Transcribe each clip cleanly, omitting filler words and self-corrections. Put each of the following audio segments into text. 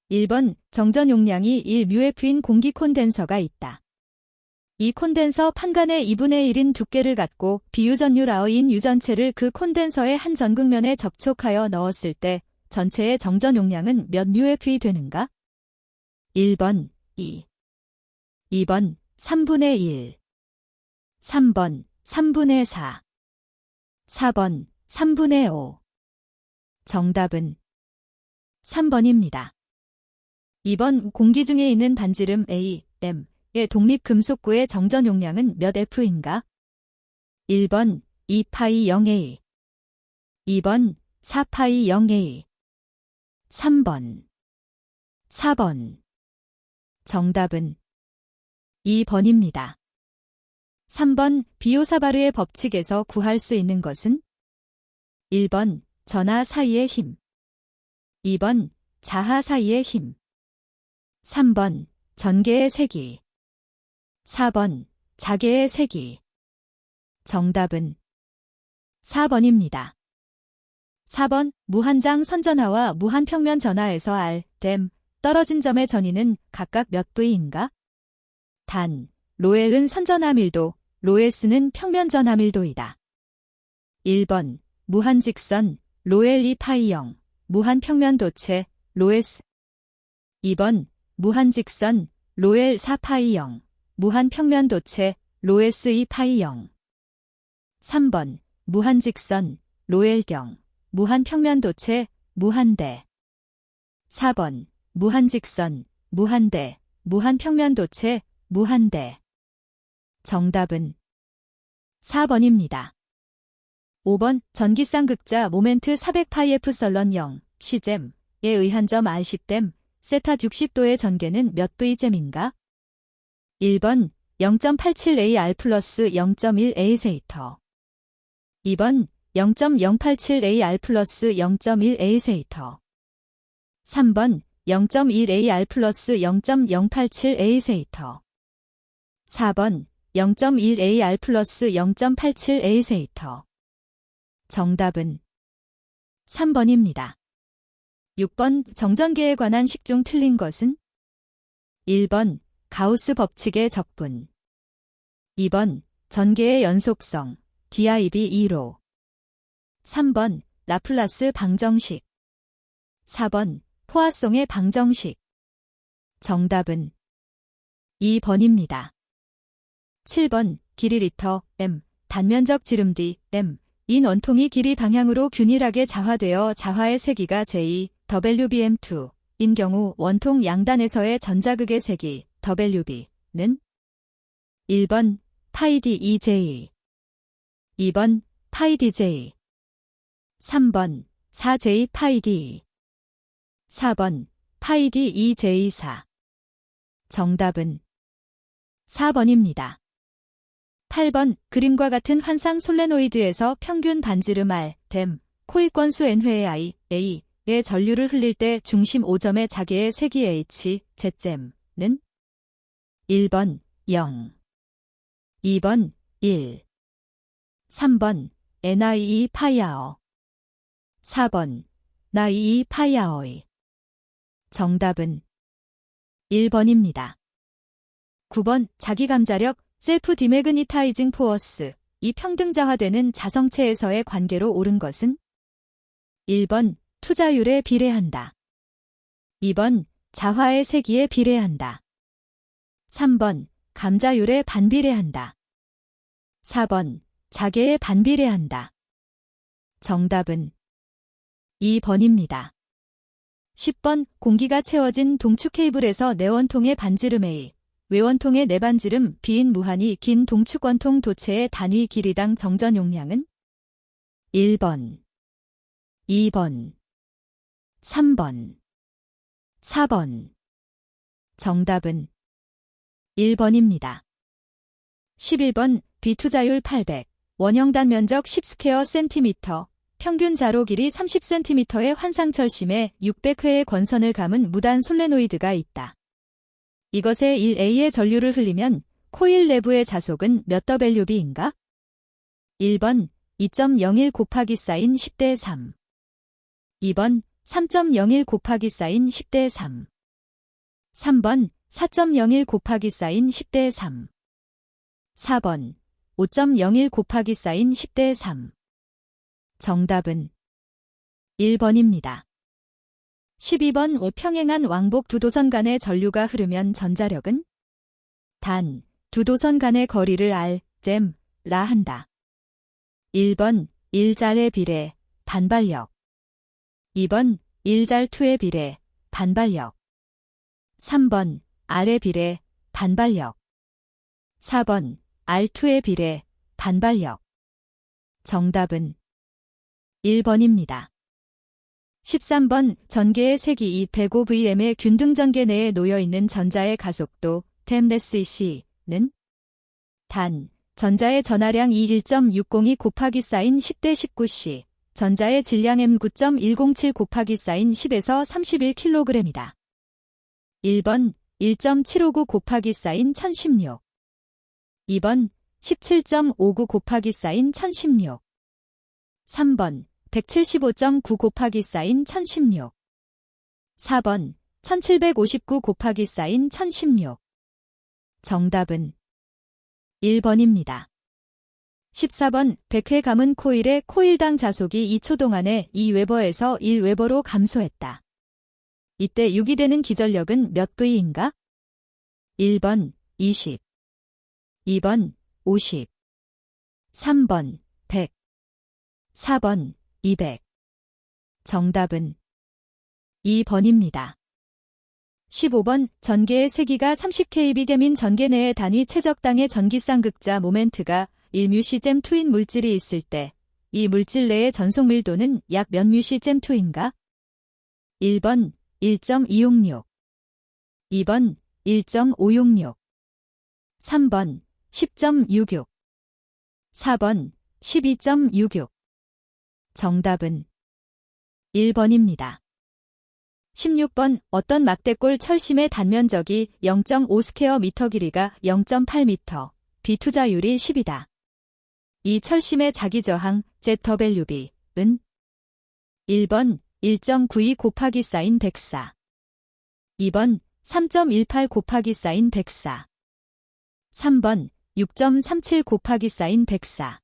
1번 정전 용량이 1μF인 공기 콘덴서가 있다. 이 콘덴서 판관의 2분의 1인 두께를 갖고 비유전율 아어인 유전체를 그 콘덴서의 한 전극면에 접촉하여 넣었을 때 전체의 정전 용량은 몇 μF이 되는가? 1번 2, 2번 3분의 1, 3번 3분의 4, 4번 3분의 5. 정답은 3번입니다. 2번 공기 중에 있는 반지름 A, M의 독립금속구의 정전 용량은 몇 F인가? 1번 2파이 0A, 2번 4파이 0A, 3번 4번. 정답은 2번입니다. 3번 비오사바르의 법칙에서 구할 수 있는 것은? 1번 전하 사이의 힘, 2번 자하 사이의 힘, 3번 전개의 세기, 4번 자개의 세기. 정답은 4번입니다. 4번 무한장 선전하와 무한평면 전하에서 R, 댐, 떨어진 점의 전위는 각각 몇 V인가? 단, 로엘은 선전함일도, 로에스는 평면전함일도이다. 1번 무한직선, 로엘 2파이 0, 무한평면도체, 로에스. 2번 무한직선, 로엘 4파이 0, 무한평면도체, 로에스 2파이 0. 3번 무한직선, 로엘경, 무한평면도체, 무한대. 4번 무한직선, 무한대, 무한평면도체, 무한대. 정답은 4번입니다. 5번 전기쌍극자 모멘트 400파이F 0, 시잼에 의한 점 R10댐, 세타 60도의 전개는 몇 V잼인가? 1번 0.87AR 플러스 0.1A 세이터, 2번 0.087AR 플러스 0.1A 세이터, 3번 0.1AR 플러스 0.087A 세이터, 4번 0.1AR 플러스 0.87A 세이터. 정답은 3번입니다. 6번 정전계에 관한 식 중 틀린 것은? 1번 가우스 법칙의 적분, 2번 전개의 연속성, DIB 2로, 3번 라플라스 방정식, 4번 포화송의 방정식. 정답은 2번입니다. 7번 길이 리터, M, 단면적 지름 D, M, 인 원통이 길이 방향으로 균일하게 자화되어 자화의 세기가 J, WBM2, 인 경우 원통 양단에서의 전자극의 세기, WB는? 1번 파이 DEJ, 2번 파이 DJ, 3번 4J 파이 D, 4번 파이 DEJ4. 정답은 4번입니다. 8번 그림과 같은 환상 솔레노이드에서 평균 반지름 R, 댐, 코익권수 N회의 I, A의 전류를 흘릴 때 중심 5점의 자개의 세기 H, Z잼는? 1번 0, 2번 1, 3번 NIE 파이아어, 4번 NIE 파이아어이. 정답은 1번입니다. 9번 자기감자력, 셀프 디매그니타이징 포어스, 이 평등자화되는 자성체에서의 관계로 옳은 것은? 1번 투자율에 비례한다, 2번 자화의 세기에 비례한다, 3번 감자율에 반비례한다, 4번 자개에 반비례한다. 정답은 2번입니다. 10번 공기가 채워진 동축 케이블에서 내원통의 반지름 A, 외원통의 내반지름 B인 무한히 긴 동축원통 도체의 단위 길이당 정전 용량은? 1번, 2번, 3번, 4번. 정답은 1번입니다. 11번 비투자율 800, 원형단 면적 10 스퀘어 센티미터, 평균 자로 길이 30cm의 환상철심에 600회의 권선을 감은 무단 솔레노이드가 있다. 이것에 1A의 전류를 흘리면 코일 내부의 자속은 몇 WB인가? 1번 2.01 곱하기 사인 10대 3, 2번 3.01 곱하기 사인 10대 3. 3번 4.01 곱하기 사인 10대 3. 4번 5.01 곱하기 사인 10대 3. 정답은 1번입니다. 12번 평행한 왕복 두 도선 간의 전류가 흐르면 전자력은 단 두 도선 간의 거리를 r, 라 한다. 1번 1잘의 비례, 반발력. 2번 1잘2의 비례, 반발력. 3번 r의 비례, 반발력. 4번 r2의 비례, 반발력. 정답은 1번입니다. 13번 전개의 색이 이 105Vm의 균등 전개 내에 놓여있는 전자의 가속도 는 단 전자의 전하량 E1.602 곱하기 사인 10대 19C, 전자의 질량 M9.107 곱하기 사인 10에서 31kg이다. 1번 1.759 곱하기 사인 1016. 2번 17.59 곱하기 사인 1016. 3번 175.9 곱하기 사인 1016. 4번 1759 곱하기 사인 1016. 정답은 1번입니다. 14번 100회 감은 코일의 코일당 자속이 2초 동안에 2웨버에서 1웨버로 감소했다. 이때 유기되는 기전력은 몇 V인가? 1번 20. 2번 50. 3번 100. 4번 200. 정답은 2번입니다. 15번 전개의 세기가 30kb 됨인 전개 내의 단위 최적당의 전기쌍극자 모멘트가 1μcj2인 물질이 있을 때 이 물질 내의 전속 밀도는 약 몇 μcj2인가? 1번 1.266. 2번 1.566. 3번 10.66. 4번 12.66. 정답은 1번입니다. 16번 어떤 막대골 철심의 단면적이 0.5 스퀘어 미터 길이가 0.8m, 비투자율이 10이다. 이 철심의 자기저항 ZWB은 1번 1.92 곱하기 사인 104. 2번 3.18 곱하기 사인 104. 3번 6.37 곱하기 사인 104.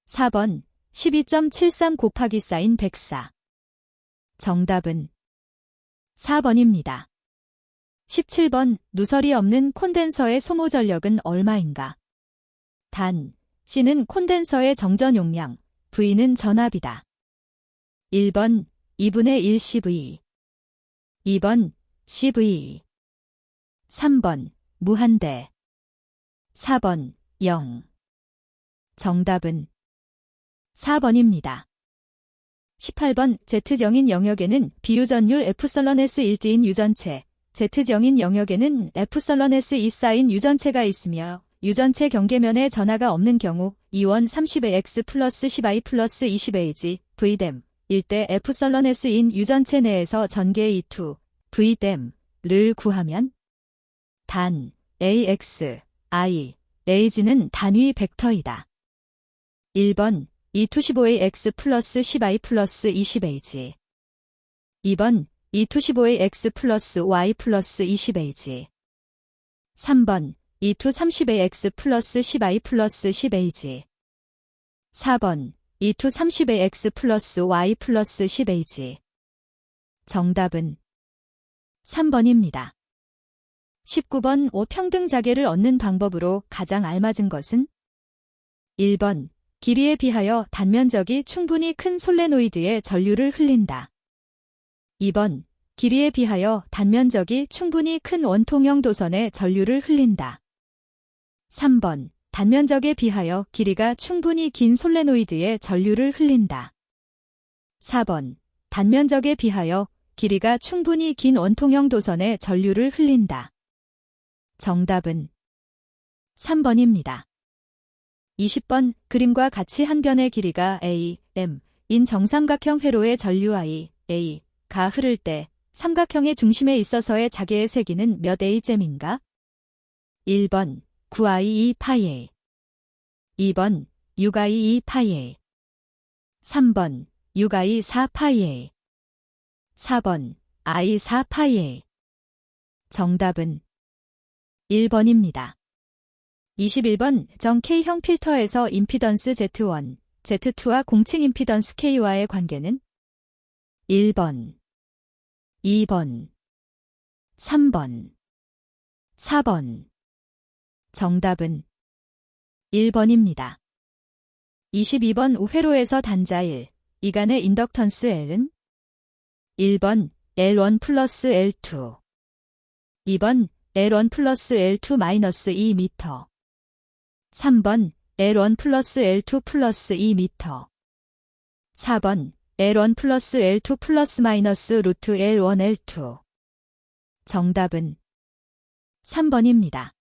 4번 12.73 곱하기 사인 104. 정답은 4번입니다. 17번 누설이 없는 콘덴서의 소모 전력은 얼마인가? 단 C는 콘덴서의 정전 용량, V는 전압이다. 1번 2분의 1 CV. 2번 CV. 3번 무한대. 4번 0. 정답은 4번입니다. 18번 Z정인 영역에는 비유전율 F설런 S1인 유전체, Z정인 영역에는 F설런 S2인 유전체가 있으며 유전체 경계면에 전하가 없는 경우 이원 30의 X 플러스 10I 플러스 20Ag V댐 일대 F설런 S인 유전체 내에서 전개의 E2, V댐을 구하면 단 AX, I, Ag는 단위 벡터이다. 1번 2to15의 X 플러스 10I 플러스 20Ag. 2번 2to15의 X 플러스 Y 플러스 20Ag. 3번 2to30의 X 플러스 10I 플러스 10Ag. 4번 2to30의 X 플러스 Y 플러스 10Ag. 정답은 3번입니다. 19번 5평등 자개를 얻는 방법으로 가장 알맞은 것은 1번 길이에 비하여 단면적이 충분히 큰 솔레노이드에 전류를 흘린다. 2번 길이에 비하여 단면적이 충분히 큰 원통형 도선에 전류를 흘린다. 3번 단면적에 비하여 길이가 충분히 긴 솔레노이드에 전류를 흘린다. 4번 단면적에 비하여 길이가 충분히 긴 원통형 도선에 전류를 흘린다. 정답은 3번입니다. 20번 그림과 같이 한 변의 길이가 A, M 인 정삼각형 회로의 전류 I, A가 흐를 때 삼각형의 중심에 있어서의 자개의 세기는 몇 A잼인가? 1번 9I2 파이 A. 2번 6I2 파이 A. 3번 6I 4 파이 A. 4번 I 4 파이 A. 정답은 1번입니다. 21번 정 K형 필터에서 임피던스 Z1, Z2와 공칭 임피던스 K와의 관계는 1번, 2번, 3번, 4번. 정답은 1번입니다. 22번 회로에서 단자 1, 이간의 인덕턴스 L은 1번 L1 플러스 L2, 2번 L1 플러스 L2 마이너스 2m, 3번 L1 플러스 L2 플러스 2m, 4번 L1 플러스 L2 플러스 마이너스 루트 L1 L2. 정답은 3번입니다.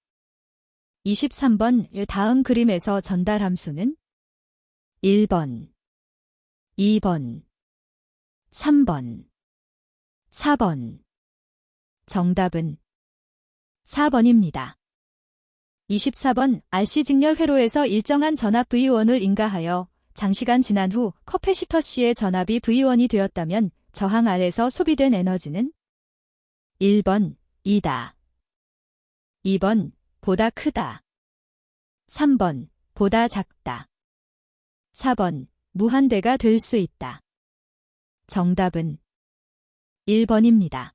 23번 다음 그림에서 전달 함수는 1번, 2번, 3번, 4번. 정답은 4번입니다. 24번 RC 직렬 회로에서 일정한 전압 V1을 인가하여 장시간 지난 후 커패시터 C의 전압이 V1이 되었다면 저항 R에서 소비된 에너지는 1번, 이다. 2번, 보다 크다. 3번, 보다 작다. 4번, 무한대가 될 수 있다. 정답은 1번입니다.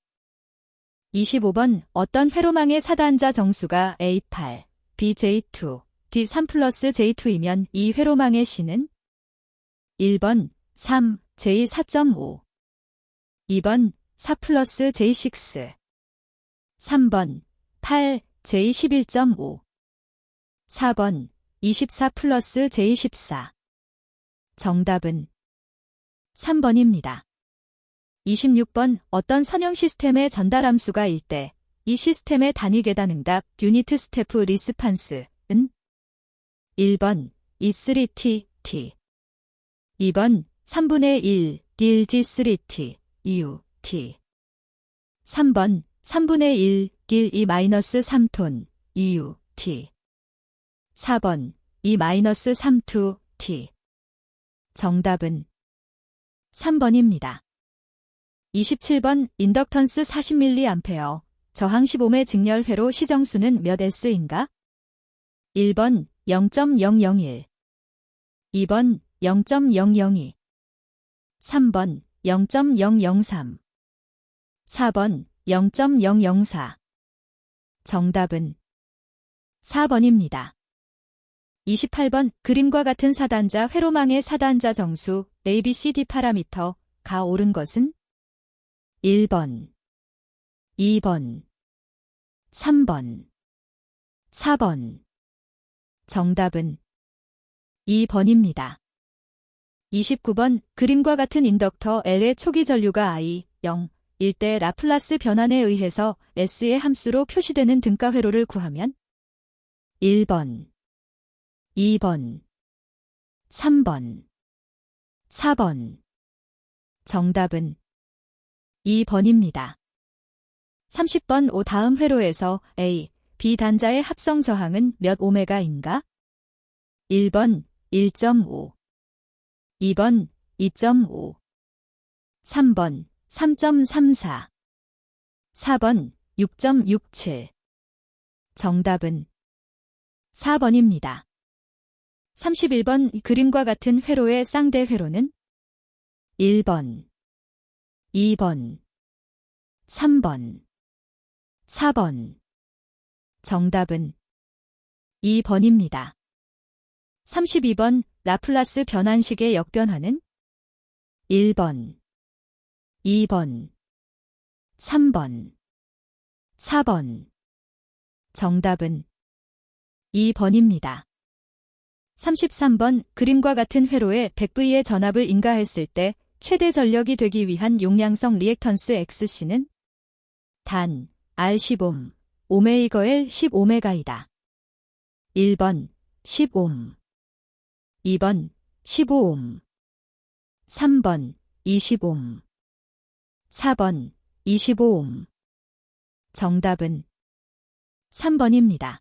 25번 어떤 회로망의 사단자 정수가 A8, BJ2, D3 플러스 J2이면 이 회로망의 C는 1번 3, J4.5, 2번 4 플러스 J6, 3번 8, J11.5, 4번 24 플러스 J14. 정답은 3번입니다. 26번 어떤 선형 시스템의 전달 함수가 일 때 이 시스템의 단위 계단 응답 유니트 스테프 리스판스은 1번 E3T, T, 2번 3분의 1, 1G3T, U, T, 3번 3분의 1, 1, 2-3톤, EU, T, 4번 2-3, T. 정답은 3번입니다. 27번 인덕턴스 40mA, 저항 10ohm의 직렬 회로 시정수는 몇 S인가? 1번 0.001, 2번 0.002, 3번 0.003, 4번 0.004. 정답은 4번입니다. 28번 그림과 같은 사단자 회로망의 사단자 정수 ABCD 파라미터가 옳은 것은 1번, 2번, 3번, 4번. 정답은 2번입니다. 29번 그림과 같은 인덕터 L의 초기 전류가 I, 0, 일 때 라플라스 변환에 의해서 S의 함수로 표시되는 등가 회로를 구하면 1번, 2번, 3번, 4번. 정답은 2번입니다. 30번 다음 회로에서 A, B 단자의 합성 저항은 몇 오메가인가? 1번 1.5, 2번 2.5, 3번 3.34, 4번 6.67. 정답은 4번입니다. 31번 그림과 같은 회로의 쌍대 회로는 1번, 2번, 3번, 4번. 정답은 2번입니다. 32번 라플라스 변환식의 역변화는 1번, 2번, 3번, 4번. 정답은 2번입니다. 33번 그림과 같은 회로에 100V의 전압을 인가했을 때 최대 전력이 되기 위한 용량성 리액턴스 XC는 단 R10옴, 오메이거 L 10오메가이다. 1번 10옴, 2번 15옴, 3번 20옴, 4번 25옴. 정답은 3번입니다.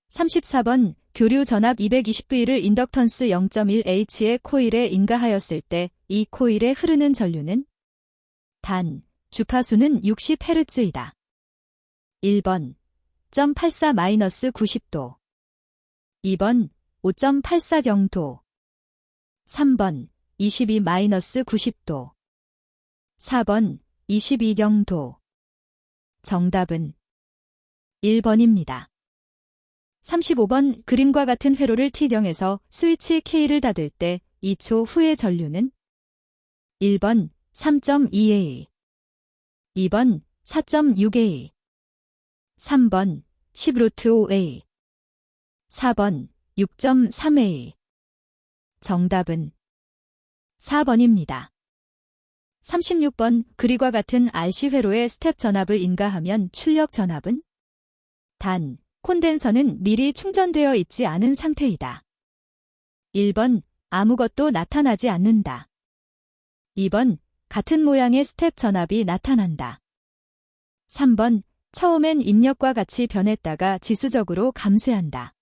34번 교류 전압 220V를 인덕턴스 0.1H의 코일에 인가하였을 때 이 코일에 흐르는 전류는 단 주파수는 60Hz이다. 1번 0.84-90도 2번 5.84 정도 3번 22-90도 4번 22 정도 정답은 1번입니다. 35번 그림과 같은 회로를 T령에서 스위치 K를 닫을 때 2초 후의 전류는 1번 3.2A 2번 4.6A 3번 10√5A 4번 6.3A 정답은 4번입니다. 36번 그리과 같은 RC 회로의 스텝 전압을 인가하면 출력 전압은 단, 콘덴서는 미리 충전되어 있지 않은 상태이다. 1번 아무것도 나타나지 않는다. 2번 같은 모양의 스텝 전압이 나타난다. 3번 처음엔 입력과 같이 변했다가 지수적으로 감소한다.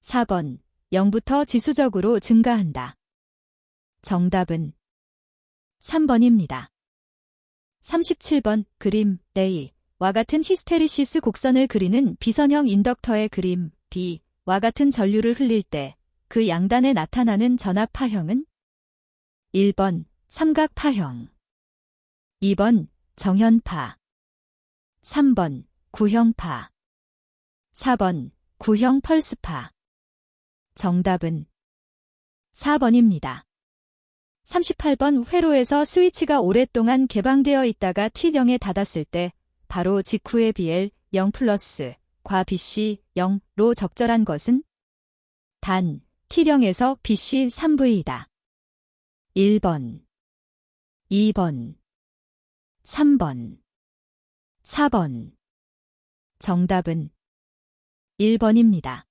4번 0부터 지수적으로 증가한다. 정답은 3번입니다. 37번 그림 A와 같은 히스테리시스 곡선을 그리는 비선형 인덕터의 그림 B와 같은 전류를 흘릴 때 그 양단에 나타나는 전압 파형은 1번 삼각파형 2번 정현파 3번 구형파 4번 구형 펄스파 정답은 4번입니다. 38번 회로에서 스위치가 오랫동안 개방되어 있다가 T령에 닫았을 때 바로 직후에 BL 0+ 과 BC 0로 적절한 것은 단 T령에서 BC 3V이다. 1번 2번 3번 4번 정답은 1번입니다.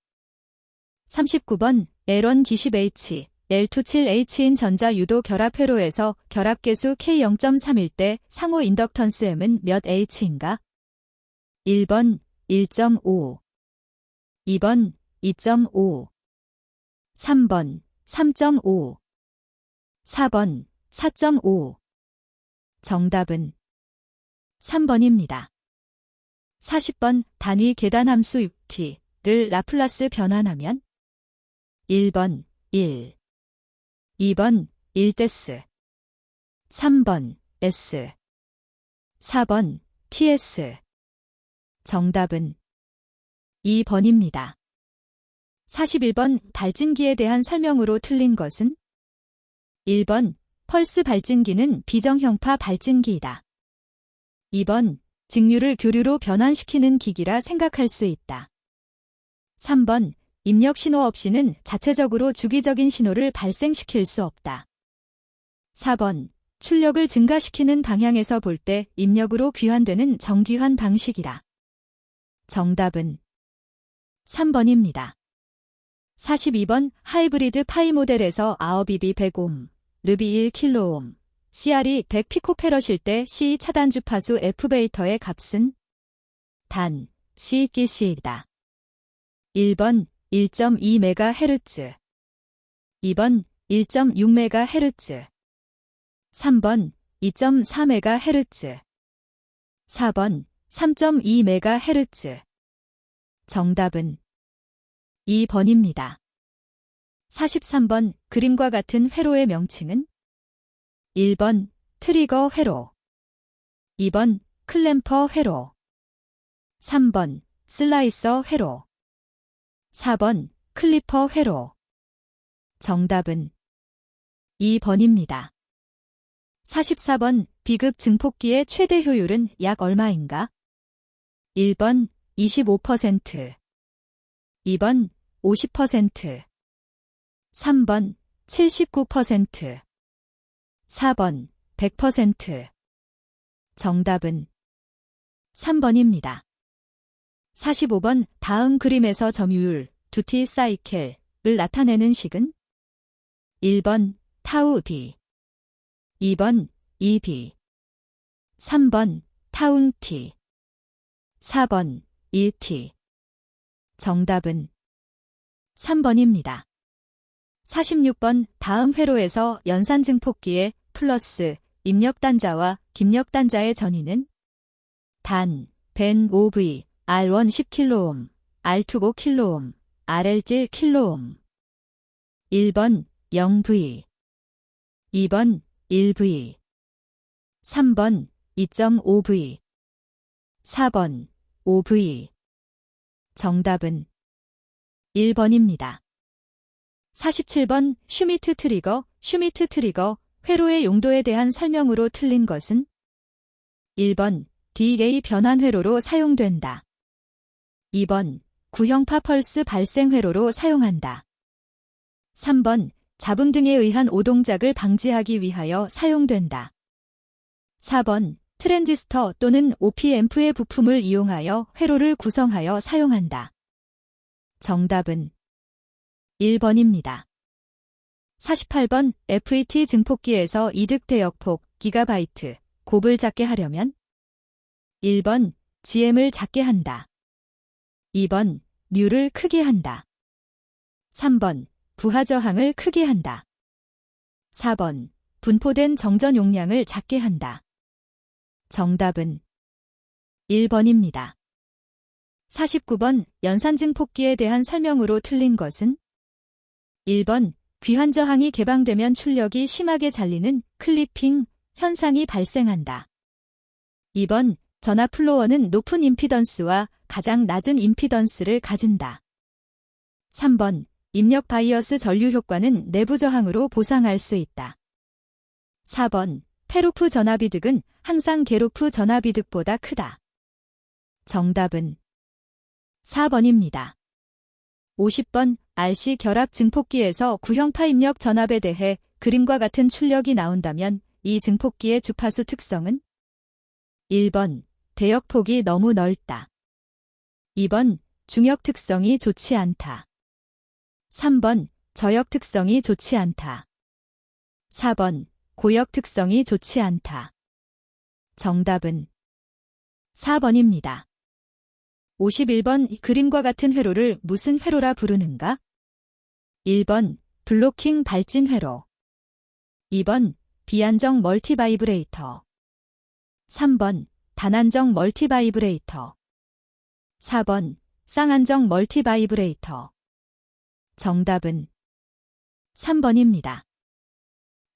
39번 L1 기십-H, L27H인 전자 유도 결합 회로에서 결합계수 K 0.3일 때 상호 인덕턴스 M은 몇 H인가? 1번 1.5 2번 2.5 3번 3.5 4번 4.5 정답은 3번입니다. 40번 단위 계단함수 6t를 라플라스 변환하면 1번 1 2번 1데스 3번 S 4번 TS 정답은 2번입니다. 41번 발진기에 대한 설명으로 틀린 것은 1번 펄스 발진기는 비정형파 발진기이다. 2번 직류를 교류로 변환시키는 기기라 생각할 수 있다. 3번 입력 신호 없이는 자체적으로 주기적인 신호를 발생시킬 수 없다. 4번 출력을 증가시키는 방향에서 볼 때 입력으로 귀환되는 정귀환 방식이다. 정답은 3번입니다. 42번 하이브리드 파이 모델에서 아어비비 100옴, 르비 1kΩ, CR이 100피코페럿일 때 C 차단 주파수 F베이터의 값은 단 CGC이다. 1번 1.2MHz 2번 1.6MHz 3번 2.4MHz 4번 3.2MHz 정답은 2번입니다. 43번 그림과 같은 회로의 명칭은 1번 트리거 회로 2번 클램퍼 회로 3번 슬라이서 회로 4번 클리퍼 회로 정답은 2번입니다. 44번 비급 증폭기의 최대 효율은 약 얼마인가? 1번 25% 2번 50% 3번 79% 4번 100% 정답은 3번입니다. 45번 다음 그림에서 점유율 두티 사이클을 나타내는 식은 1번 타우 B 2번 EB 3번 타운 T 4번 1T 정답은 3번입니다. 46번 다음 회로에서 연산 증폭기의 플러스 입력 단자와 김력 단자의 전위는 단 벤 OV, R1 10kΩ, R2 5kΩ, RL7 kΩ. 1번 0V, 2번 1V, 3번 2.5V, 4번 5V. 정답은 1번입니다. 47번 슈미트 트리거, 슈미트 트리거, 회로의 용도에 대한 설명으로 틀린 것은 1번 딜레이 변환 회로로 사용된다. 2번 구형파 펄스 발생 회로로 사용한다. 3번 잡음 등에 의한 오동작을 방지하기 위하여 사용된다. 4번 트랜지스터 또는 OP-앰프의 부품을 이용하여 회로를 구성하여 사용한다. 정답은 1번입니다. 48번 FET 증폭기에서 이득 대역폭 기가바이트 곱을 작게 하려면 1번 GM을 작게 한다. 2번 뮤를 크게 한다. 3번 부하 저항을 크게 한다. 4번 분포된 정전 용량을 작게 한다. 정답은 1번입니다. 49번 연산 증폭기에 대한 설명으로 틀린 것은 1번 귀환 저항이 개방되면 출력이 심하게 잘리는 클리핑 현상이 발생한다. 2번 전압 플로어는 높은 임피던스와 가장 낮은 임피던스를 가진다. 3번 입력 바이어스 전류 효과는 내부 저항으로 보상할 수 있다. 4번 페로프 전압이득은 항상 게로프 전압이득보다 크다. 정답은 4번입니다. 50번 RC 결합 증폭기에서 구형파 입력 전압에 대해 그림과 같은 출력이 나온다면 이 증폭기의 주파수 특성은 1번 대역폭이 너무 넓다. 2번 중역 특성이 좋지 않다. 3번 저역 특성이 좋지 않다. 4번 고역 특성이 좋지 않다. 정답은 4번입니다. 51번 그림과 같은 회로를 무슨 회로라 부르는가? 1번 블로킹 발진 회로, 2번 비안정 멀티바이브레이터, 3번 단안정 멀티바이브레이터, 4번 쌍안정 멀티바이브레이터. 정답은 3번입니다.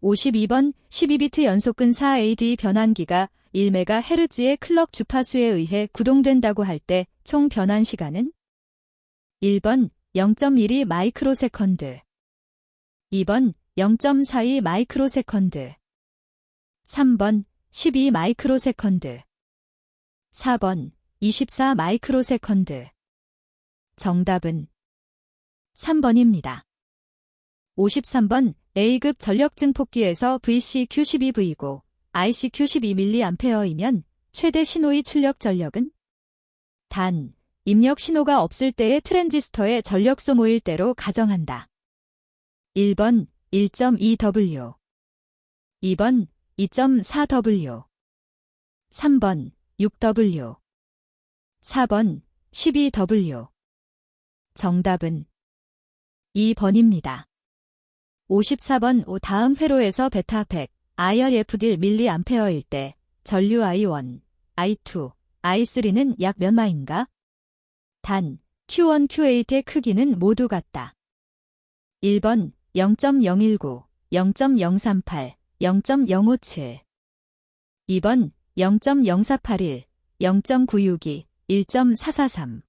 52번 12비트 연속근 4AD 변환기가 1MHz의 클럭 주파수에 의해 구동된다고 할 때 총 변환 시간은 1번 0.12 마이크로세컨드, 2번 0.42 마이크로세컨드, 3번 12 마이크로세컨드, 4번 24 마이크로세컨드. 정답은 3번입니다. 53번 A급 전력 증폭기에서 VCQ12V고 ICQ12mA이면 최대 신호의 출력 전력은? 단, 입력 신호가 없을 때의 트랜지스터의 전력 소모일 때로 가정한다. 1번 1.2W, 2번 2.4W, 3번 6W, 4번 12W. 정답은 2번입니다. 54번 다음 회로에서 베타 100, IRFD mA일 때 전류 I1, I2, I3는 약 몇 마인가? 단, Q1, Q8의 크기는 모두 같다. 1번 0.019, 0.038, 0.057, 2번 0.0481, 0.962, 1.443,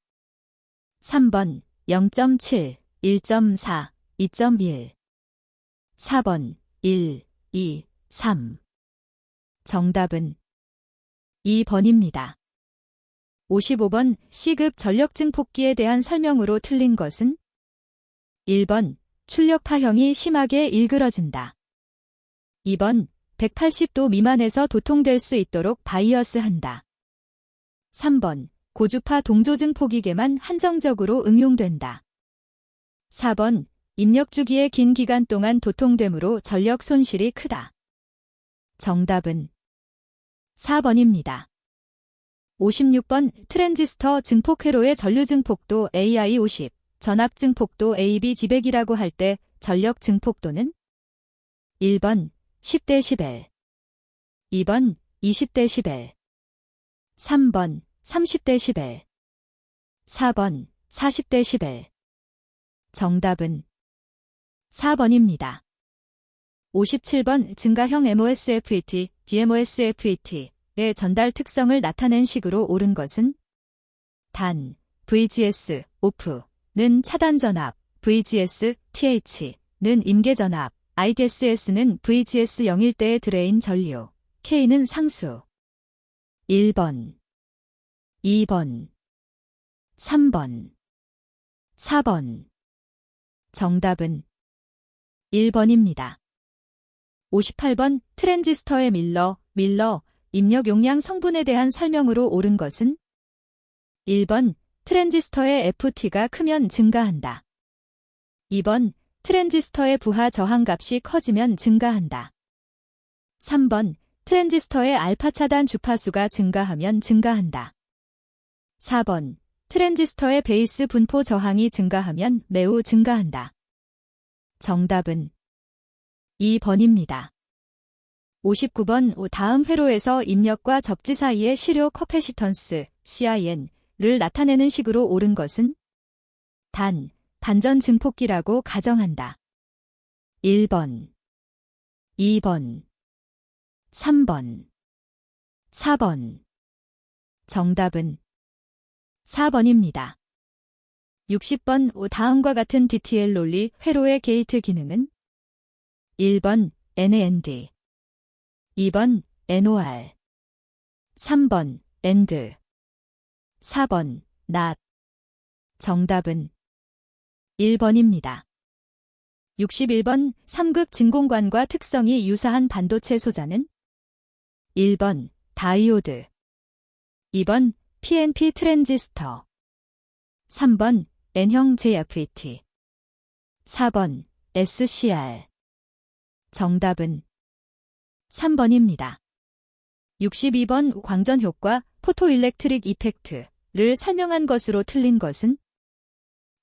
3번 0.7, 1.4, 2.1, 4번 1, 2, 3. 정답은 2번입니다. 55번 C급 전력 증폭기에 대한 설명으로 틀린 것은 1번 출력 파형이 심하게 일그러진다. 2번 180도 미만에서 도통될 수 있도록 바이어스 한다. 3번 고주파 동조 증폭기계만 한정적으로 응용된다. 4번 입력 주기의 긴 기간 동안 도통되므로 전력 손실이 크다. 정답은 4번입니다. 56번 트랜지스터 증폭 회로의 전류 증폭도 AI50, 전압 증폭도 AB100이라고 할 때 전력 증폭도는 1번 10dB, 2번 20dB, 3번 30데시벨. 4번 40데시벨. 정답은 4번입니다. 57번 증가형 MOSFET, DMOSFET의 전달 특성을 나타낸 식으로 옳은 것은 단, VGS, OFF는 차단전압, VGS, TH는 임계전압, IDSS는 VGS 0일 때의 드레인 전류, K는 상수. 1번, 2번, 3번, 4번. 정답은 1번입니다. 58번 트랜지스터의 밀러 입력 용량 성분에 대한 설명으로 옳은 것은 1번 트랜지스터의 FT가 크면 증가한다. 2번 트랜지스터의 부하 저항값이 커지면 증가한다. 3번 트랜지스터의 알파 차단 주파수가 증가하면 증가한다. 4번 트랜지스터의 베이스 분포 저항이 증가하면 매우 증가한다. 정답은 2번입니다. 59번 다음 회로에서 입력과 접지 사이의 시료 커패시턴스 CIN을 나타내는 식으로 옳은 것은 단, 반전 증폭기라고 가정한다. 1번, 2번, 3번, 4번. 정답은 4번입니다. 60번 다음과 같은 DTL 논리 회로의 게이트 기능은 1번 NAND, 2번 NOR, 3번 AND, 4번 NOT. 정답은 1번입니다. 61번 3급 진공관과 특성이 유사한 반도체 소자는 1번 다이오드, 2번 PNP 트랜지스터, 3번 N형 JFET, 4번 SCR. 정답은 3번입니다. 62번 광전 효과 포토일렉트릭 이펙트를 설명한 것으로 틀린 것은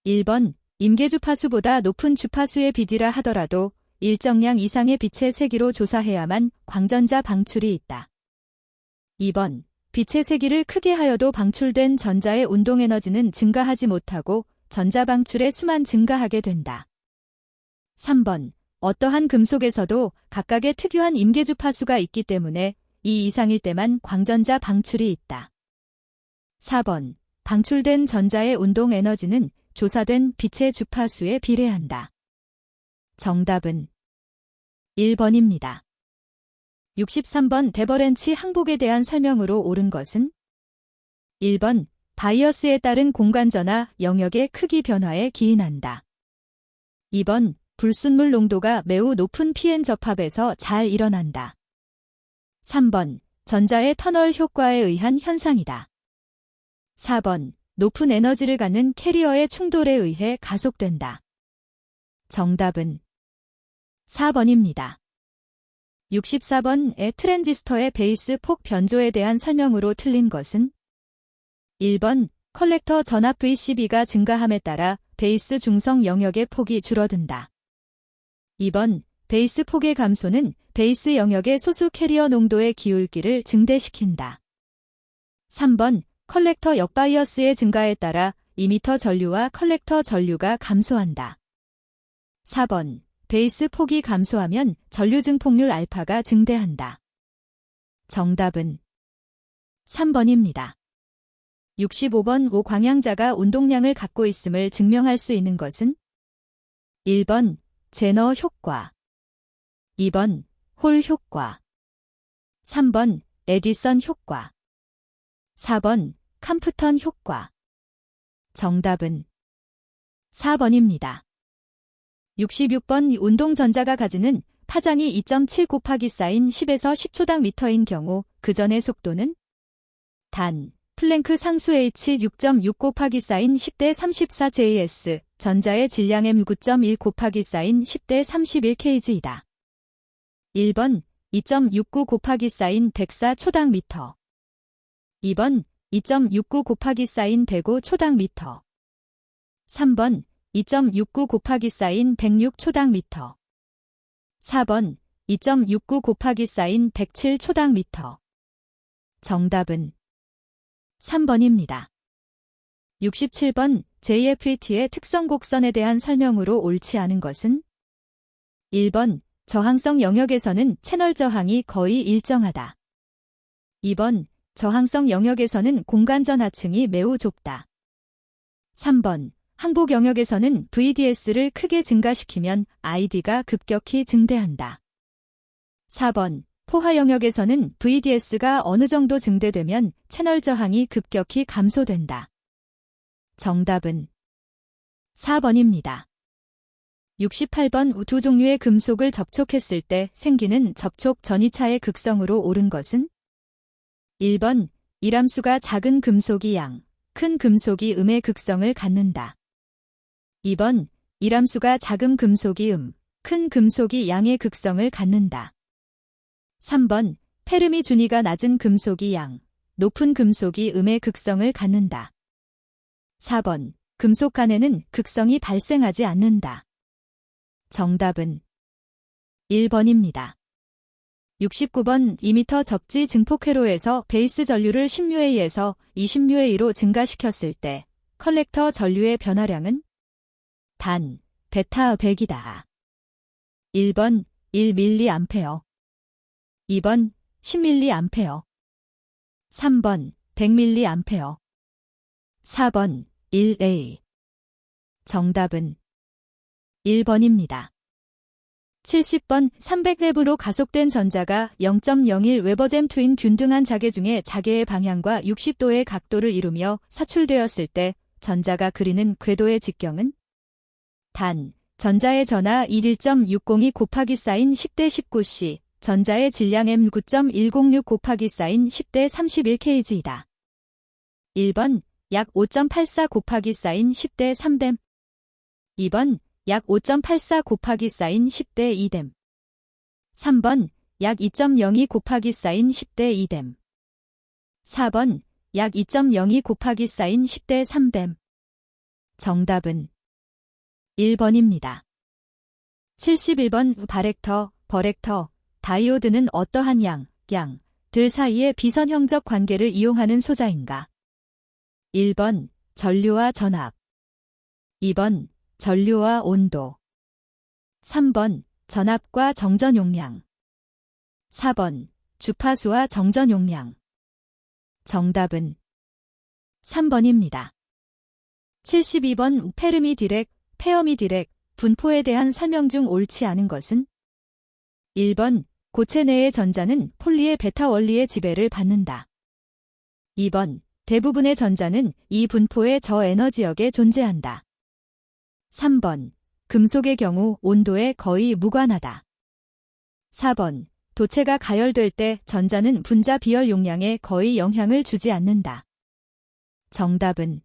1번 임계 주파수보다 높은 주파수의 비디라 하더라도 일정량 이상의 빛의 세기로 조사해야만 광전자 방출이 있다. 2번 빛의 세기를 크게 하여도 방출된 전자의 운동에너지는 증가하지 못하고 전자 방출의 수만 증가하게 된다. 3번 어떠한 금속에서도 각각의 특유한 임계 주파수가 있기 때문에 2 이상일 때만 광전자 방출이 있다. 4번 방출된 전자의 운동 에너지는 조사된 빛의 주파수에 비례한다. 정답은 1번입니다. 63번 데버렌치 항복에 대한 설명으로 옳은 것은 1번 바이어스에 따른 공간전화 영역의 크기 변화에 기인한다. 2번 불순물 농도가 매우 높은 PN 접합에서 잘 일어난다. 3번 전자의 터널 효과에 의한 현상이다. 4번 높은 에너지를 갖는 캐리어의 충돌에 의해 가속된다. 정답은 4번입니다. 64번의 트랜지스터의 베이스 폭 변조에 대한 설명으로 틀린 것은 1번 컬렉터 전압 VCB가 증가함에 따라 베이스 중성 영역의 폭이 줄어든다. 2번 베이스 폭의 감소는 베이스 영역의 소수 캐리어 농도의 기울기를 증대시킨다. 3번 컬렉터 역바이어스의 증가에 따라 이미터 전류와 컬렉터 전류가 감소한다. 4번 베이스 폭이 감소하면 전류 증폭률 알파가 증대한다. 정답은 3번입니다. 65번 광양자가 운동량을 갖고 있음을 증명할 수 있는 것은 1번 제너 효과, 2번 홀 효과, 3번 에디선 효과, 4번 캄프턴 효과. 정답은 4번입니다. 66번 운동전자가 가지는 파장이 2.7 곱하기 사인 10에서 10초당 미터인 경우 그 전의 속도는 단 플랭크 상수 H 6.6 곱하기 사인 10대 34 JS 전자의 질량 M 9.1 곱하기 사인 10대 31 kg이다. 1번 2.69 곱하기 사인 104 초당 미터, 2번 2.69 곱하기 사인 105 초당 미터, 3번 2.69 곱하기 사인 106 초당 미터, 4번 2.69 곱하기 사인 107 초당 미터. 정답은 3번입니다. 67번 JFET의 특성 곡선에 대한 설명으로 옳지 않은 것은 1번 저항성 영역에서는 채널 저항이 거의 일정하다. 2번 저항성 영역에서는 공간 전하층이 매우 좁다. 3번 항복 영역에서는 VDS를 크게 증가시키면 ID가 급격히 증대한다. 4번 포화 영역에서는 VDS가 어느 정도 증대되면 채널 저항이 급격히 감소된다. 정답은 4번입니다. 68번 두 종류의 금속을 접촉했을 때 생기는 접촉 전이차의 극성으로 옳은 것은 1번 이람수가 작은 금속이 양, 큰 금속이 음의 극성을 갖는다. 2번 이람수가 작은 금속이 큰 금속이 양의 극성을 갖는다. 3번 페르미 준위가 낮은 금속이 양, 높은 금속이 음의 극성을 갖는다. 4번 금속 간에는 극성이 발생하지 않는다. 정답은 1번입니다. 69번 2m 접지 증폭회로에서 베이스 전류를 10류에이에서 20류에이로 증가시켰을 때 컬렉터 전류의 변화량은 단 베타 100이다. 1번 1mA, 2번 10mA, 3번 100mA, 4번 1A. 정답은 1번입니다. 70번 300웹으로 가속된 전자가 0.01 웨버잼 트윈 균등한 자개 중에 자개의 방향과 60도의 각도를 이루며 사출되었을 때 전자가 그리는 궤도의 직경은 단 전자의 전하 1.162 곱하기 사인 10대 19C, 전자의 질량 M9.106 곱하기 사인 10대 31kg이다. 1번 약 5.84 곱하기 사인 10대 3뎀. 2번 약 5.84 곱하기 사인 10대 2뎀. 3번 약 2.02 곱하기 사인 10대 2뎀. 4번 약 2.02 곱하기 사인 10대 3뎀. 정답은 1번입니다. 71번 바렉터, 버렉터, 다이오드는 어떠한 들 사이의 비선형적 관계를 이용하는 소자인가? 1번 전류와 전압, 2번 전류와 온도, 3번 전압과 정전 용량, 4번 주파수와 정전 용량. 정답은 3번입니다. 72번 페르미 디렉, 페어미 디렉, 분포에 대한 설명 중 옳지 않은 것은 1번 고체 내의 전자는 폴리의 베타 원리의 지배를 받는다. 2번 대부분의 전자는 이 분포의 저에너지역에 존재한다. 3번 금속의 경우 온도에 거의 무관하다. 4번 도체가 가열될 때 전자는 분자 비열 용량에 거의 영향을 주지 않는다. 정답은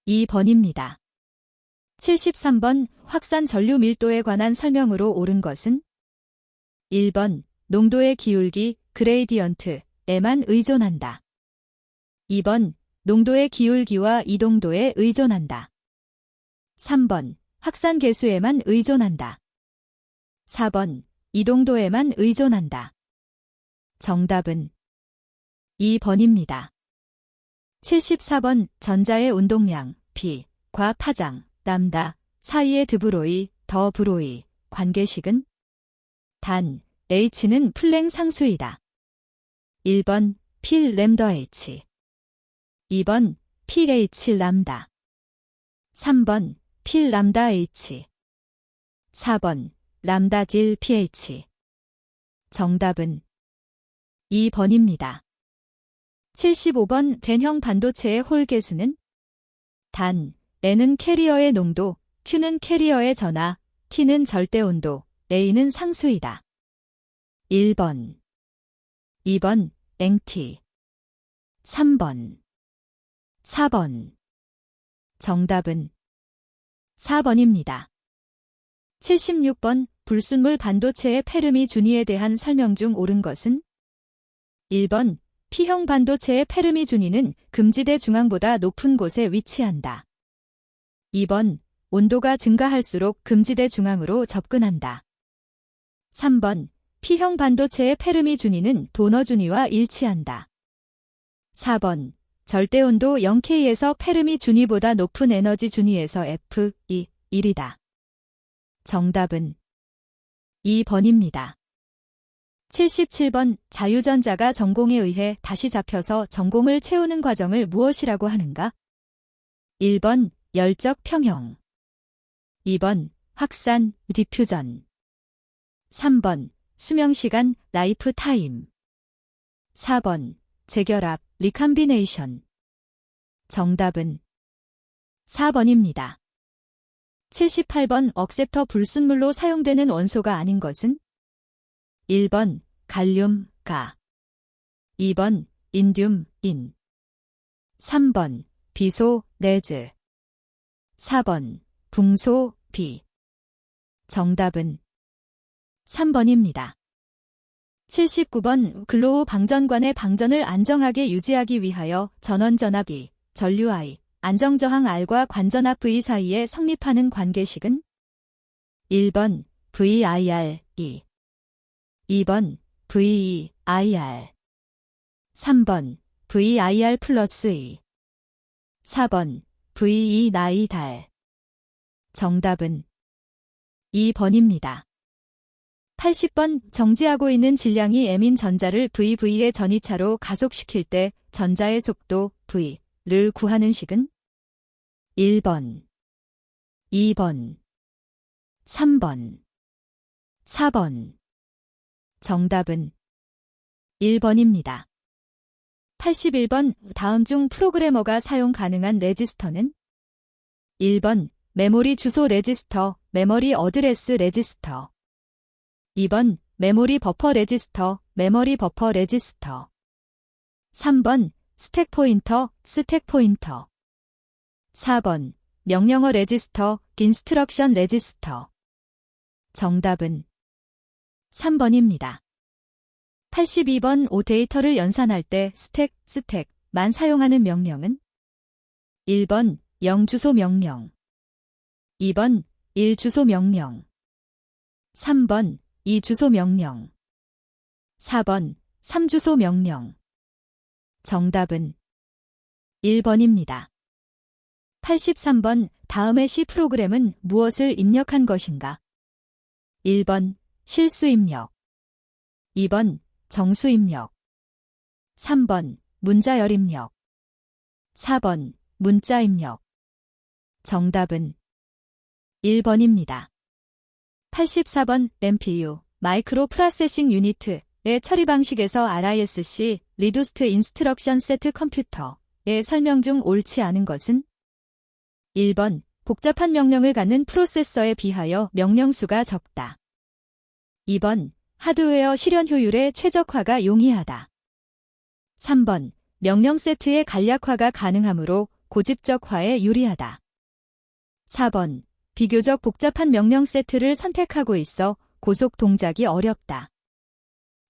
2번입니다. 73번 확산 전류 밀도에 관한 설명으로 옳은 것은 1번 농도의 기울기 그레이디언트에만 의존한다. 2번 농도의 기울기와 이동도에 의존한다. 3번 확산 계수에만 의존한다. 4번 이동도에만 의존한다. 정답은 2번입니다. 74번 전자의 운동량 B과 파장 람다 사이의 드브로이, 더 브로이 관계식은 단 H는 플랭 상수이다. 1번 필 램더 H, 2번 필 H 람다, 3번 필 람다 H, 4번 람다 딜 pH. 정답은 2번입니다. 75번 된형 반도체의 홀 개수는 단 N은 캐리어의 농도, Q는 캐리어의 전하, T는 절대 온도, A는 상수이다. 1번, 2번 NT, 3번, 4번. 정답은 4번입니다. 76번 불순물 반도체의 페르미 준위에 대한 설명 중 옳은 것은 1번 P형 반도체의 페르미 준위는 금지대 중앙보다 높은 곳에 위치한다. 2번 온도가 증가할수록 금지대 중앙으로 접근한다. 3번 P형 반도체의 페르미 준위는 도너 준위와 일치한다. 4번 절대온도 0K에서 페르미 준위보다 높은 에너지 준위에서 F2, 1이다. 정답은 2번입니다. 77번 자유전자가 전공에 의해 다시 잡혀서 전공을 채우는 과정을 무엇이라고 하는가? 1번 열적 평형, 2번 확산, 디퓨전, 3번 수명시간, 라이프 타임, 4번 재결합, 리캄비네이션. 정답은 4번입니다. 78번 억셉터 불순물로 사용되는 원소가 아닌 것은? 1번 갈륨, 가, 2번 인듐, 인, 3번 비소, 레즈, 4번 붕소, 비. 정답은 3번입니다. 79번 글로우 방전관의 방전을 안정하게 유지하기 위하여 전원전압 E, 전류 I, 안정저항 R과 관전압 V 사이에 성립하는 관계식은? 1번 VIR, E, 2번 VEIR, 3번 VIR 플러스 E, 4번 VE 나이 달. 정답은 2번입니다. 80번 정지하고 있는 질량이 M인 전자를 VV의 전이차로 가속시킬 때 전자의 속도 V를 구하는 식은? 1번, 2번, 3번, 4번. 정답은 1번입니다. 81번 다음 중 프로그래머가 사용 가능한 레지스터는? 1번 메모리 주소 레지스터, 메모리 어드레스 레지스터, 2번 메모리 버퍼 레지스터, 메모리 버퍼 레지스터, 3번 스택 포인터, 스택 포인터, 4번 명령어 레지스터, 인스트럭션 레지스터. 정답은 3번입니다. 82번 오 데이터를 연산할 때 스택만 사용하는 명령은? 1번 0주소 명령, 2번 1주소 명령, 3번 2주소 명령, 4번 3주소 명령. 정답은 1번입니다. 83번 다음의 C 프로그램은 무엇을 입력한 것인가? 1번 실수 입력, 2번 정수 입력, 3번 문자열 입력, 4번 문자 입력. 정답은 1번입니다. 84번 MPU, 마이크로 프로세싱 유니트의 처리 방식에서 RISC, 리두스트 인스트럭션 세트 컴퓨터의 설명 중 옳지 않은 것은? 1번 복잡한 명령을 갖는 프로세서에 비하여 명령수가 적다. 2번 하드웨어 실현 효율의 최적화가 용이하다. 3번 명령 세트의 간략화가 가능하므로 고집적화에 유리하다. 4번 비교적 복잡한 명령 세트를 선택하고 있어 고속 동작이 어렵다.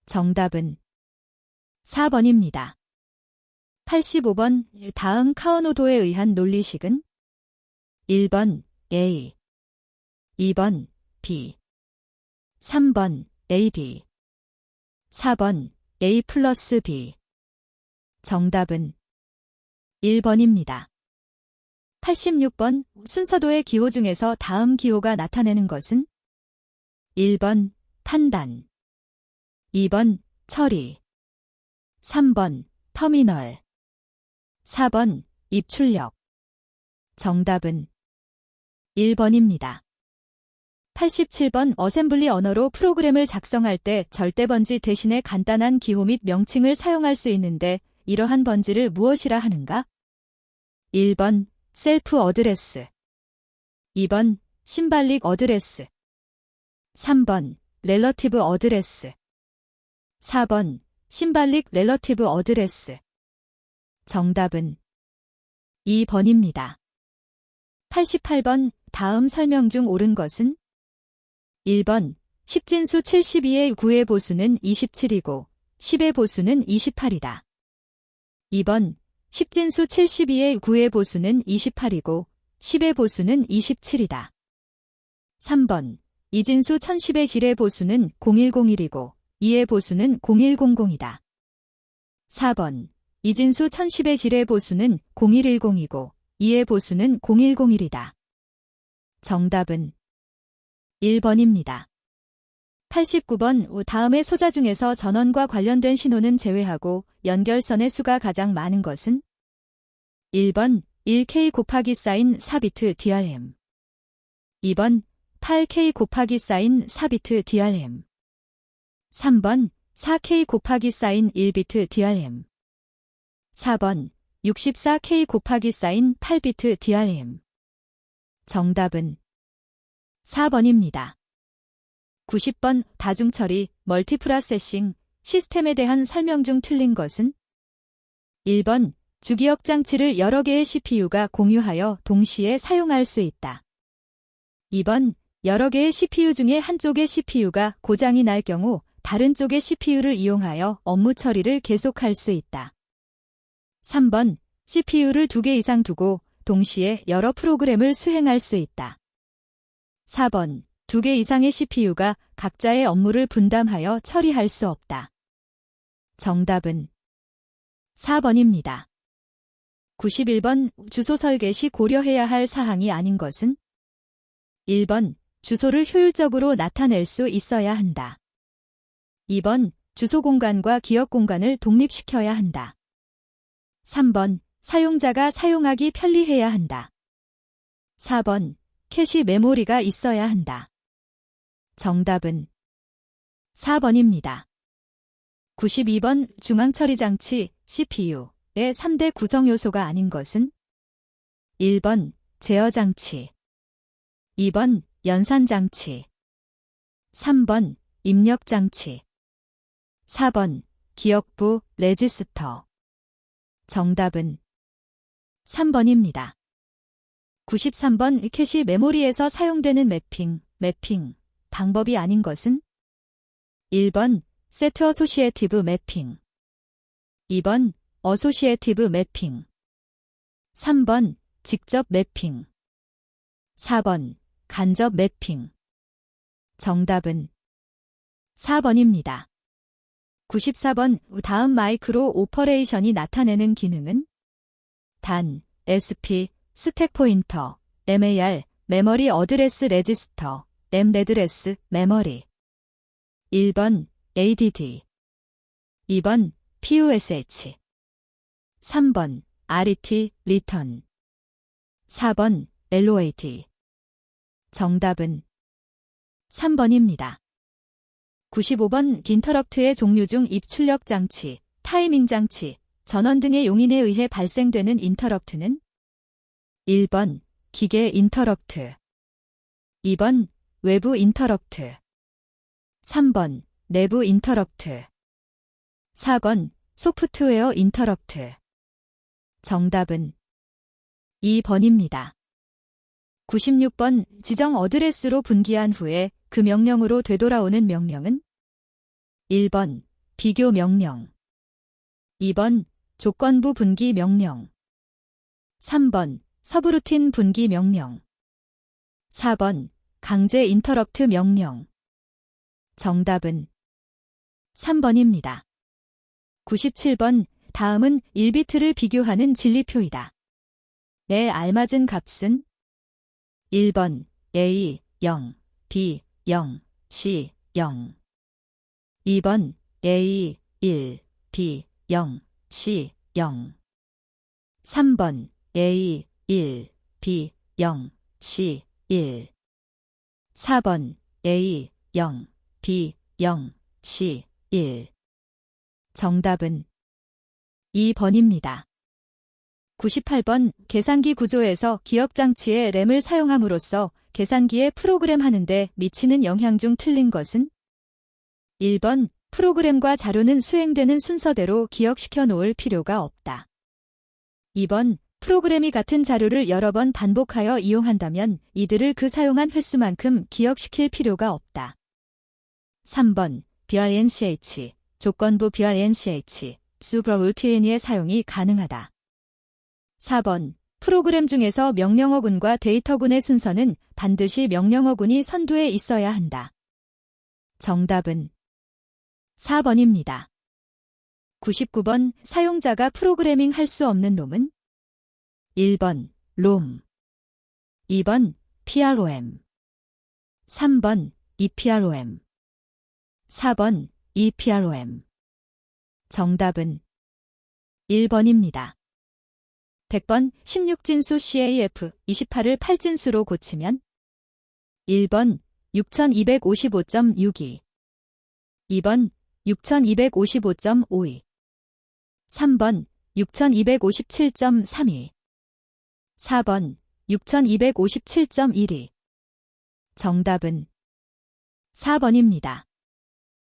정답은 4번입니다. 85번 다음 카오노도에 의한 논리식은? 1번 A, 2번 B, 3번 AB, 4번 A 플러스 B. 정답은 1번입니다. 86번 순서도의 기호 중에서 다음 기호가 나타내는 것은? 1번 판단, 2번 처리, 3번 터미널, 4번 입출력. 정답은 1번입니다. 87번 어셈블리 언어로 프로그램을 작성할 때 절대 번지 대신에 간단한 기호 및 명칭을 사용할 수 있는데 이러한 번지를 무엇이라 하는가? 1번 셀프 어드레스, 2번 심발릭 어드레스, 3번 렐러티브 어드레스, 4번 심발릭 렐러티브 어드레스. 정답은 2번입니다. 88번 다음 설명 중 옳은 것은? 1번 10진수 72의 9의 보수는 27이고 10의 보수는 28이다. 2번 10진수 72의 9의 보수는 28이고 10의 보수는 27이다. 3번 2진수 1010의 질의 보수는 0101이고 2의 보수는 0100이다. 4번 이진수 1010의 질의 보수는 0110이고 2의 보수는 0101이다. 정답은 1번입니다. 89번 다음의 소자 중에서 전원과 관련된 신호는 제외하고 연결선의 수가 가장 많은 것은? 1번 1K 곱하기 사인 4비트 DRM 2번 8K 곱하기 사인 4비트 DRM 3번 4K 곱하기 사인 1비트 DRM 4번 64K 곱하기 사인 8비트 DRM 정답은 4번입니다. 90번 다중처리 멀티프로세싱 시스템에 대한 설명 중 틀린 것은? 1번 주기억 장치를 여러 개의 CPU가 공유하여 동시에 사용할 수 있다. 2번 여러 개의 CPU 중에 한쪽의 CPU가 고장이 날 경우 다른 쪽의 CPU를 이용하여 업무 처리를 계속할 수 있다. 3번 CPU를 2개 이상 두고 동시에 여러 프로그램을 수행할 수 있다. 4번 2개 이상의 CPU가 각자의 업무를 분담하여 처리할 수 없다. 정답은 4번입니다. 91번 주소 설계 시 고려해야 할 사항이 아닌 것은? 1번 주소를 효율적으로 나타낼 수 있어야 한다. 2번 주소 공간과 기억 공간을 독립시켜야 한다. 3번 사용자가 사용하기 편리해야 한다. 4번 캐시 메모리가 있어야 한다. 정답은 4번입니다. 92번 중앙처리장치 CPU의 3대 구성요소가 아닌 것은? 1번 제어장치 2번 연산장치 3번 입력장치 4번 기억부 레지스터 정답은 3번입니다. 93번 캐시 메모리에서 사용되는 매핑 방법이 아닌 것은? 1번 세트 어소시에티브 매핑 2번 어소시에티브 매핑 3번 직접 매핑 4번 간접 매핑 정답은 4번입니다. 94번 다음 마이크로 오퍼레이션이 나타내는 기능은? 단, SP, 스택 포인터, MAR, 메모리 어드레스 레지스터, 램레드레스, 메모리 1번 ADD 2번 PUSH 3번 RET, 리턴 4번 LOAT 정답은 3번입니다. 95번 인터럽트의 종류 중 입출력 장치, 타이밍 장치, 전원 등의 용인에 의해 발생되는 인터럽트는? 1번 기계 인터럽트 2번 외부 인터럽트 3번 내부 인터럽트 4번 소프트웨어 인터럽트 정답은 2번입니다. 96번 지정 어드레스로 분기한 후에 그 명령으로 되돌아오는 명령은? 1번 비교 명령 2번 조건부 분기 명령 3번 서브루틴 분기 명령 4번 강제 인터럽트 명령 정답은 3번입니다. 97번 다음은 1비트를 비교하는 진리표이다. 내 알맞은 값은? 1번 A 0, B 0, C 0 2번 A 1, B 0, C 0 3번 A 1, B 0, C 1 4번 A 0, B 0, C 1 정답은 2번입니다. 98번 계산기 구조에서 기억장치의 램을 사용함으로써 계산기에 프로그램하는데 미치는 영향 중 틀린 것은? 1번 프로그램과 자료는 수행되는 순서대로 기억시켜 놓을 필요가 없다. 2번 프로그램이 같은 자료를 여러 번 반복하여 이용한다면 이들을 그 사용한 횟수만큼 기억시킬 필요가 없다. 3번 BRNCH, 조건부 BRNCH, 수브루틴의 사용이 가능하다. 4번 프로그램 중에서 명령어군과 데이터군의 순서는 반드시 명령어군이 선두에 있어야 한다. 정답은 4번입니다. 99번 사용자가 프로그래밍 할 수 없는 롬은 1번 롬, 2번 PROM, 3번 EPROM, 4번 EPROM. 정답은 1번입니다. 100번 16진수 CAF 28을 8진수로 고치면 1번 6255.62, 2번 6255.52, 3번 6257.32, 4번 6257.12. 정답은 4번입니다.